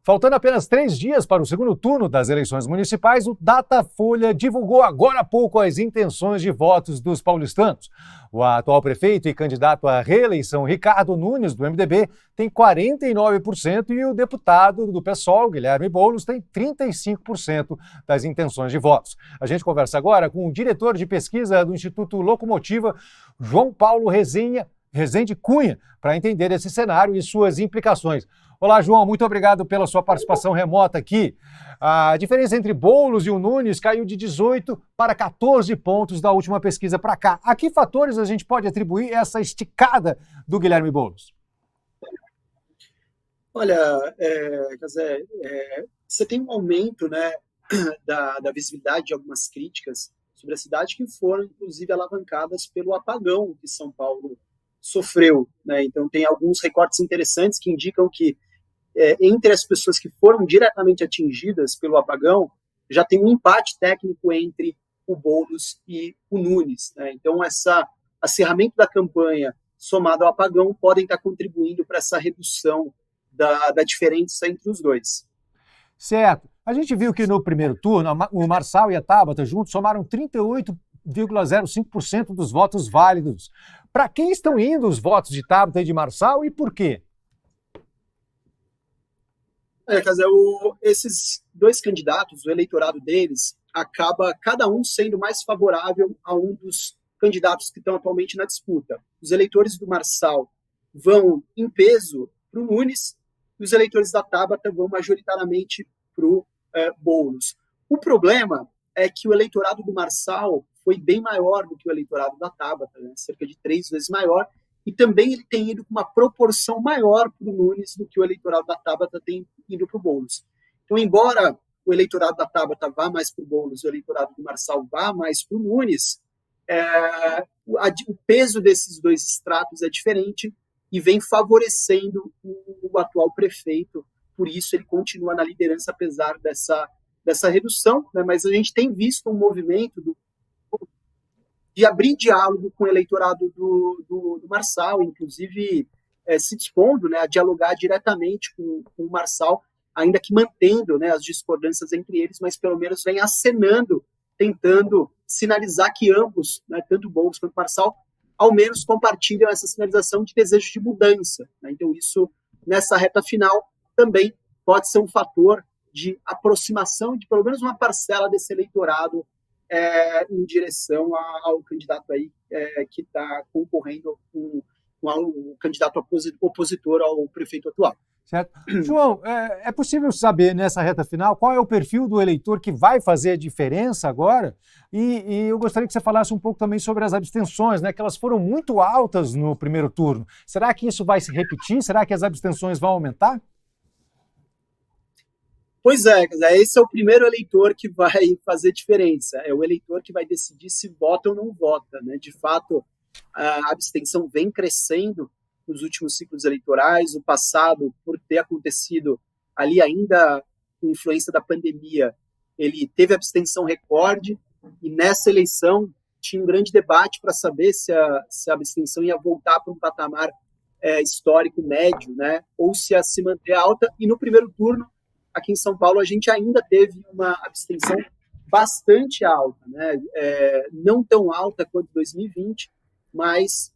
Faltando apenas 3 dias para o segundo turno das eleições municipais, o Datafolha divulgou agora há pouco as intenções de votos dos paulistanos. O atual prefeito e candidato à reeleição, Ricardo Nunes, do MDB, tem 49% e o deputado do PSOL, Guilherme Boulos, tem 35% das intenções de votos. A gente conversa agora com o diretor de pesquisa do Instituto Locomotiva, João Paulo Rezende Cunha, para entender esse cenário e suas implicações. Olá, João, muito obrigado pela sua participação remota aqui. A diferença entre Boulos e o Nunes caiu de 18 para 14 pontos da última pesquisa para cá. A que fatores a gente pode atribuir essa esticada do Guilherme Boulos? Olha, Cazé, você tem um aumento, né, da visibilidade de algumas críticas sobre a cidade que foram, inclusive, alavancadas pelo apagão que São Paulo sofreu, né? Então, tem alguns recortes interessantes que indicam que entre as pessoas que foram diretamente atingidas pelo apagão, já tem um empate técnico entre o Boulos e o Nunes, né? Então, esse acirramento da campanha somado ao apagão podem estar contribuindo para essa redução da diferença entre os dois. Certo. A gente viu que no primeiro turno, o Marçal e a Tabata juntos somaram 38,05% dos votos válidos. Para quem estão indo os votos de Tabata e de Marçal e por quê? Esses dois candidatos, o eleitorado deles, acaba cada um sendo mais favorável a um dos candidatos que estão atualmente na disputa. Os eleitores do Marçal vão em peso para o Nunes e os eleitores da Tabata vão majoritariamente para o Boulos. O problema é que o eleitorado do Marçal foi bem maior do que o eleitorado da Tabata, né? Cerca de 3 vezes maior, e também ele tem ido com uma proporção maior para o Nunes do que o eleitorado da Tabata tem ido para o Boulos. Então, embora o eleitorado da Tabata vá mais para o Boulos, o eleitorado do Marçal vá mais para o Nunes, o peso desses dois estratos é diferente e vem favorecendo o atual prefeito, por isso ele continua na liderança apesar dessa redução, né? Mas a gente tem visto um movimento de abrir diálogo com o eleitorado do Marçal, inclusive se dispondo, né, a dialogar diretamente com o Marçal, ainda que mantendo, né, as discordâncias entre eles, mas pelo menos vem acenando, tentando sinalizar que ambos, né, tanto Boulos quanto Marçal, ao menos compartilham essa sinalização de desejo de mudança, né? Então isso, nessa reta final, também pode ser um fator de aproximação de pelo menos uma parcela desse eleitorado em direção ao candidato aí que está concorrendo com o candidato opositor ao prefeito atual. Certo. João, é possível saber nessa reta final qual é o perfil do eleitor que vai fazer a diferença agora? E eu gostaria que você falasse um pouco também sobre as abstenções, né? Que elas foram muito altas no primeiro turno. Será que isso vai se repetir? Será que as abstenções vão aumentar? Pois é, esse é o primeiro eleitor que vai fazer diferença. É o eleitor que vai decidir se vota ou não vota, né? De fato, a abstenção vem crescendo nos últimos ciclos eleitorais. O passado, por ter acontecido ali ainda com influência da pandemia, ele teve abstenção recorde e nessa eleição tinha um grande debate para saber se a abstenção ia voltar para um patamar histórico médio, né? Ou se ia se manter alta. E no primeiro turno, aqui em São Paulo, a gente ainda teve uma abstenção bastante alta, né? Não tão alta quanto 2020, mas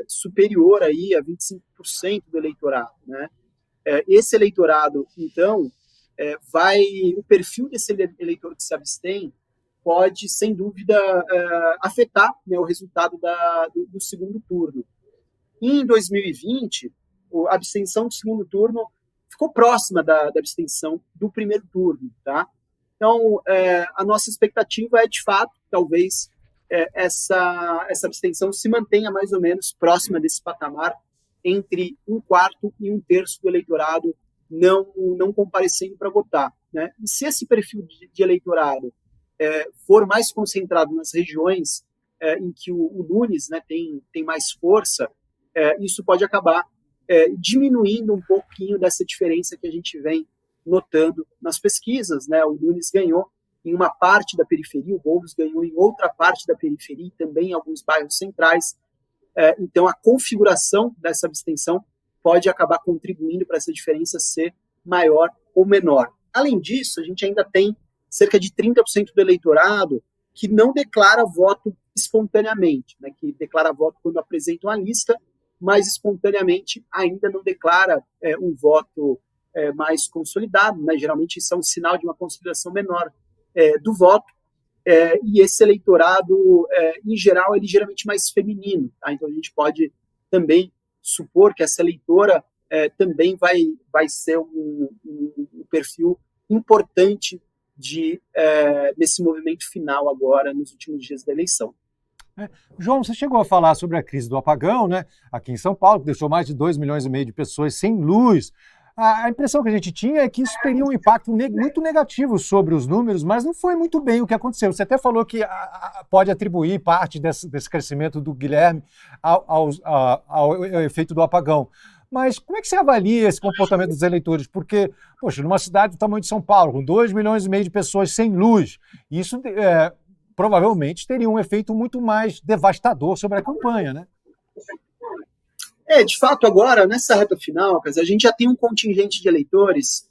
superior aí a 25% do eleitorado, né? Esse eleitorado, então, o perfil desse eleitor que se abstém pode, sem dúvida, afetar, né, o resultado do segundo turno. Em 2020, a abstenção do segundo turno ficou próxima da abstenção do primeiro turno, tá? Então, a nossa expectativa é, de fato, talvez essa abstenção se mantenha mais ou menos próxima desse patamar, entre 1/4 e 1/3 do eleitorado não comparecendo para votar, né? E se esse perfil de eleitorado for mais concentrado nas regiões em que o Nunes, né, tem mais força, isso pode acabar diminuindo um pouquinho dessa diferença que a gente vem notando nas pesquisas, né? O Nunes ganhou em uma parte da periferia, o Boulos ganhou em outra parte da periferia e também em alguns bairros centrais. Então, a configuração dessa abstenção pode acabar contribuindo para essa diferença ser maior ou menor. Além disso, a gente ainda tem cerca de 30% do eleitorado que não declara voto espontaneamente, né, que declara voto quando apresenta uma lista, mas espontaneamente ainda não declara um voto mais consolidado, né? Geralmente isso é um sinal de uma consolidação menor do voto, e esse eleitorado, em geral, é ligeiramente mais feminino, tá? Então a gente pode também supor que essa eleitora também vai ser um perfil importante nesse movimento final agora, nos últimos dias da eleição. João, você chegou a falar sobre a crise do apagão, né? Aqui em São Paulo, que deixou mais de 2,5 milhões de pessoas sem luz. A impressão que a gente tinha é que isso teria um impacto muito negativo sobre os números, mas não foi muito bem o que aconteceu. Você até falou que pode atribuir parte desse crescimento do Guilherme ao efeito do apagão. Mas como é que você avalia esse comportamento dos eleitores? Porque, poxa, numa cidade do tamanho de São Paulo, com 2,5 milhões de pessoas sem luz, isso provavelmente teria um efeito muito mais devastador sobre a campanha, né? De fato, agora, nessa reta final, a gente já tem um contingente de eleitores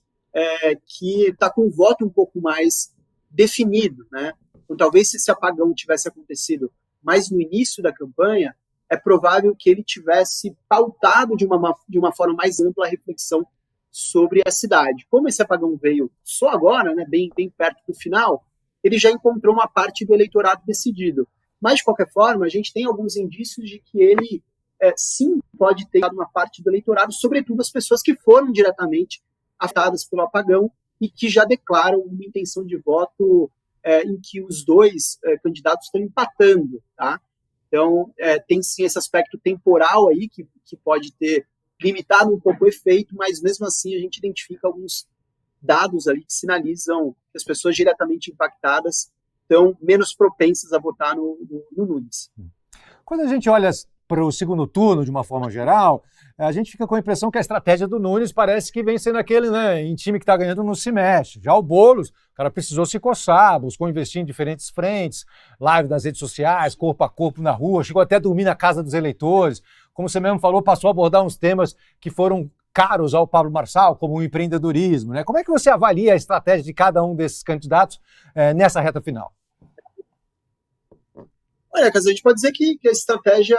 que está com o voto um pouco mais definido, né? Então, talvez se esse apagão tivesse acontecido mais no início da campanha, é provável que ele tivesse pautado de uma forma mais ampla a reflexão sobre a cidade. Como esse apagão veio só agora, né, bem perto do final, ele já encontrou uma parte do eleitorado decidido. Mas, de qualquer forma, a gente tem alguns indícios de que ele sim pode ter dado uma parte do eleitorado, sobretudo as pessoas que foram diretamente afetadas pelo apagão e que já declaram uma intenção de voto em que os dois candidatos estão empatando, tá? Então, tem sim esse aspecto temporal aí que pode ter limitado um pouco o efeito, mas mesmo assim a gente identifica alguns dados ali que sinalizam que as pessoas diretamente impactadas estão menos propensas a votar no Nunes. Quando a gente olha para o segundo turno, de uma forma geral, a gente fica com a impressão que a estratégia do Nunes parece que vem sendo aquele, né, em time que está ganhando não se mexe. Já o Boulos, o cara precisou se coçar, buscou investir em diferentes frentes, live nas redes sociais, corpo a corpo na rua, chegou até a dormir na casa dos eleitores. Como você mesmo falou, passou a abordar uns temas que foram caros ao Pablo Marçal, como o empreendedorismo, né? Como é que você avalia a estratégia de cada um desses candidatos nessa reta final? Olha, a gente pode dizer que a estratégia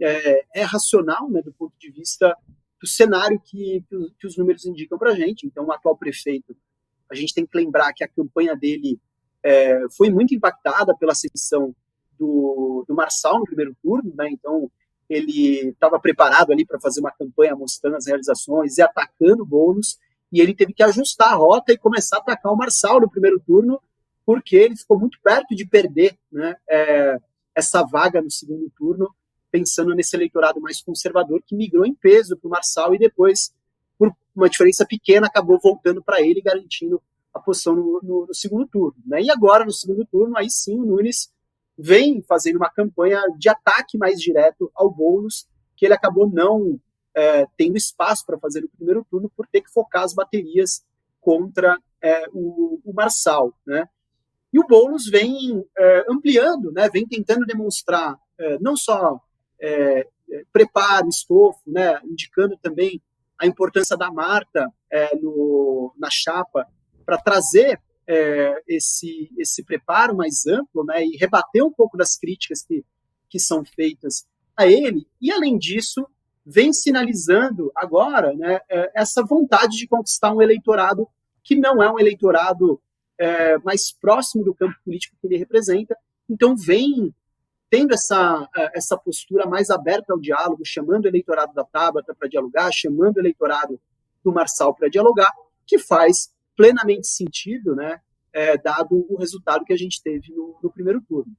é racional, né, do ponto de vista do cenário que os números indicam para a gente. Então, o atual prefeito, a gente tem que lembrar que a campanha dele foi muito impactada pela ascensão do Marçal no primeiro turno, né? Então, ele estava preparado ali para fazer uma campanha mostrando as realizações e atacando o Boulos, e ele teve que ajustar a rota e começar a atacar o Marçal no primeiro turno, porque ele ficou muito perto de perder, né, essa vaga no segundo turno, pensando nesse eleitorado mais conservador que migrou em peso para o Marçal e depois, por uma diferença pequena, acabou voltando para ele, garantindo a posição no segundo turno, né? E agora, no segundo turno, aí sim o Nunes vem fazendo uma campanha de ataque mais direto ao Boulos, que ele acabou não tendo espaço para fazer no primeiro turno por ter que focar as baterias contra o Marçal, né? E o Boulos vem ampliando, né, vem tentando demonstrar não só preparo, estofo, né, indicando também a importância da Marta na chapa para trazer esse preparo mais amplo, né, e rebater um pouco das críticas que são feitas a ele. E, além disso, vem sinalizando agora, né, essa vontade de conquistar um eleitorado que não é um eleitorado mais próximo do campo político que ele representa. Então, vem tendo essa postura mais aberta ao diálogo, chamando o eleitorado da Tabata para dialogar, chamando o eleitorado do Marçal para dialogar, que faz plenamente sentido, né, dado o resultado que a gente teve no primeiro turno.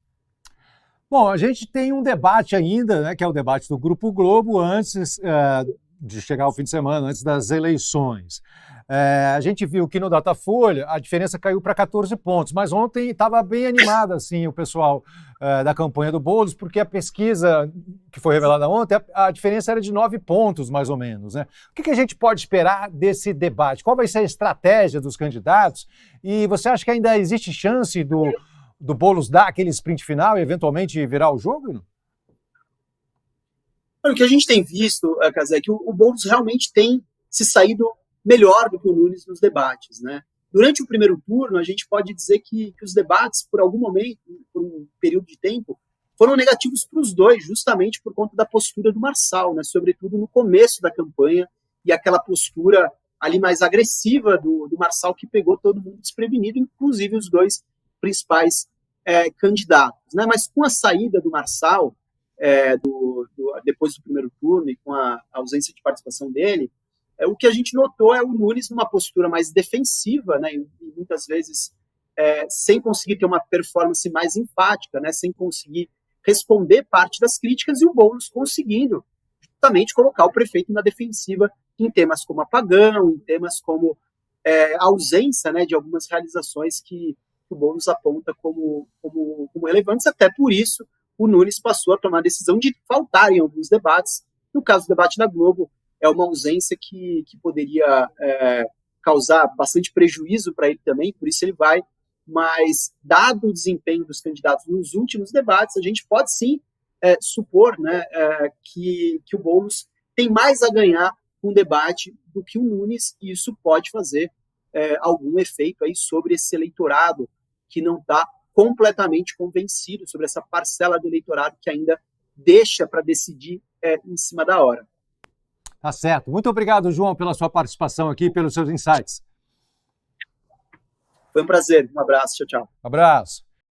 Bom, a gente tem um debate ainda, né, que é o debate do Grupo Globo, antes de chegar ao fim de semana, antes das eleições. A gente viu que no Datafolha a diferença caiu para 14 pontos, mas ontem estava bem animado assim, o pessoal da campanha do Boulos, porque a pesquisa que foi revelada ontem, a diferença era de 9 pontos, mais ou menos, né? O que a gente pode esperar desse debate? Qual vai ser a estratégia dos candidatos? E você acha que ainda existe chance do Boulos dar aquele sprint final e eventualmente virar o jogo? O que a gente tem visto, Casé, é que o Boulos realmente tem se saído melhor do que o Nunes nos debates, né? Durante o primeiro turno, a gente pode dizer que os debates, por algum momento, por um período de tempo, foram negativos para os dois, justamente por conta da postura do Marçal, né? Sobretudo no começo da campanha, e aquela postura ali mais agressiva do Marçal, que pegou todo mundo desprevenido, inclusive os dois principais candidatos, né? Mas com a saída do Marçal, depois do primeiro turno, e com a ausência de participação dele, o que a gente notou é o Nunes numa postura mais defensiva, né? E muitas vezes sem conseguir ter uma performance mais enfática, né? Sem conseguir responder parte das críticas, e o Boulos conseguindo justamente colocar o prefeito na defensiva em temas como apagão, em temas como a ausência, né, de algumas realizações que o Boulos aponta como relevantes. Até por isso, o Nunes passou a tomar a decisão de faltar em alguns debates. No caso do debate da Globo, é uma ausência que poderia causar bastante prejuízo para ele também, por isso ele vai. Mas, dado o desempenho dos candidatos nos últimos debates, a gente pode sim supor, né, que o Boulos tem mais a ganhar com o debate do que o Nunes, e isso pode fazer algum efeito aí sobre esse eleitorado que não está completamente convencido, sobre essa parcela do eleitorado que ainda deixa para decidir em cima da hora. Tá certo. Muito obrigado, João, pela sua participação aqui, pelos seus insights. Foi um prazer. Um abraço. Tchau, tchau. Abraço.